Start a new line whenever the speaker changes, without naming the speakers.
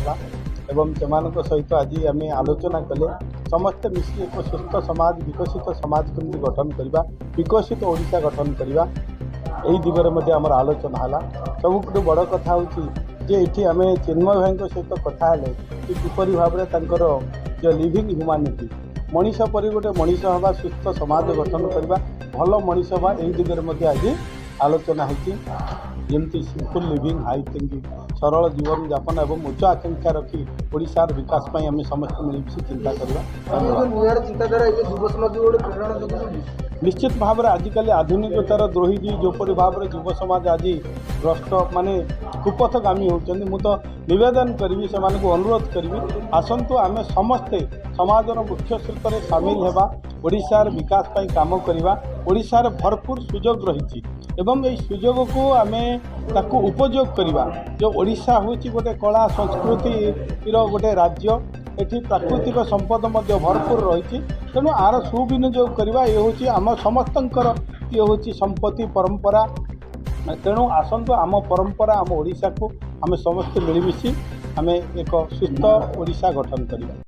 ହେଲା ଏବଂ ସେମାନଙ୍କ ସହିତ ଆଜି ଆମେ ଆଲୋଚନା କଲେ ସମସ୍ତେ ମିଶି ଏକ ସୁସ୍ଥ ସମାଜ ବିକଶିତ ସମାଜ କେମିତି ଗଠନ କରିବା ବିକଶିତ ଓଡ଼ିଶା ଗଠନ କରିବା ଏହି ଦିଗରେ ମଧ୍ୟ ଆମର ଆଲୋଚନା ହେଲା। ସବୁଠୁ ବଡ଼ କଥା ହେଉଛି ଯେ ଏଠି ଆମେ ଚିନ୍ମୟ ଭାଇଙ୍କ ସହିତ କଥା ହେଲେ କି କିପରି ଭାବରେ ତାଙ୍କର ଯେ ଲିଭିଂ ହ୍ୟୁମାନିଟି ମଣିଷ ପରି ଗୋଟେ ମଣିଷ ହେବା ସୁସ୍ଥ ସମାଜ ଗଠନ କରିବା ଭଲ ମଣିଷ ହେବା ଏହି ଦିଗରେ ମଧ୍ୟ ଆଜି ଆଲୋଚନା ହେଇଛି। ଯେମିତି ସିମ୍ପଲ লিভিଂ ହାଇ ଥିଙ୍କିଂ ସରଳ ଜୀବନଯାପନ ଏବଂ ଉଚ୍ଚ ଆକାଂକ୍ଷା ରଖି ଓଡ଼ିଶାର ବିକାଶ ପାଇଁ ଆମେ ସମସ୍ତେ ମିଳିମିଶି ଚିନ୍ତା କରିବା। ନିଶ୍ଚିତ ଭାବରେ ଆଜିକାଲି ଆଧୁନିକତାର ଦ୍ରୋହୀ ଯେପରି ଭାବରେ ଯୁବ ସମାଜ ଆଜି ଭ୍ରଷ୍ଟ ମାନେ କୁପଥଗାମୀ ହେଉଛନ୍ତି ମୁଁ ତ ନିବେଦନ କରିବି ସେମାନଙ୍କୁ ଅନୁରୋଧ କରିବି ଆସନ୍ତୁ ଆମେ ସମସ୍ତେ ସମାଜର ମୁଖ୍ୟ ସ୍ରୋତରେ ସାମିଲ ହେବା ଓଡ଼ିଶାର ବିକାଶ ପାଇଁ କାମ କରିବା। ଓଡ଼ିଶାରେ ଭରପୁର ସୁଯୋଗ ରହିଛି ଏବଂ ଏହି ସୁଯୋଗକୁ ଆମେ ତାକୁ ଉପଯୋଗ କରିବା। ଯେ ଓଡ଼ିଶା ହେଉଛି ଗୋଟେ କଳା ସଂସ୍କୃତିର ଗୋଟେ ରାଜ୍ୟ ଏଠି ପ୍ରାକୃତିକ ସମ୍ପଦ ମଧ୍ୟ ଭରପୁର ରହିଛି ତେଣୁ ଆର ସୁବିନିଯୋଗ କରିବା ଏ ହେଉଛି ଆମ ସମସ୍ତଙ୍କର ଇଏ ହେଉଛି ସମ୍ପତ୍ତି ପରମ୍ପରା। ତେଣୁ ଆସନ୍ତୁ ଆମ ପରମ୍ପରା ଆମ ଓଡ଼ିଶାକୁ ଆମେ ସମସ୍ତେ ମିଳିମିଶି ଆମେ ଏକ ସୁସ୍ଥ ଓଡ଼ିଶା ଗଠନ କରିବା।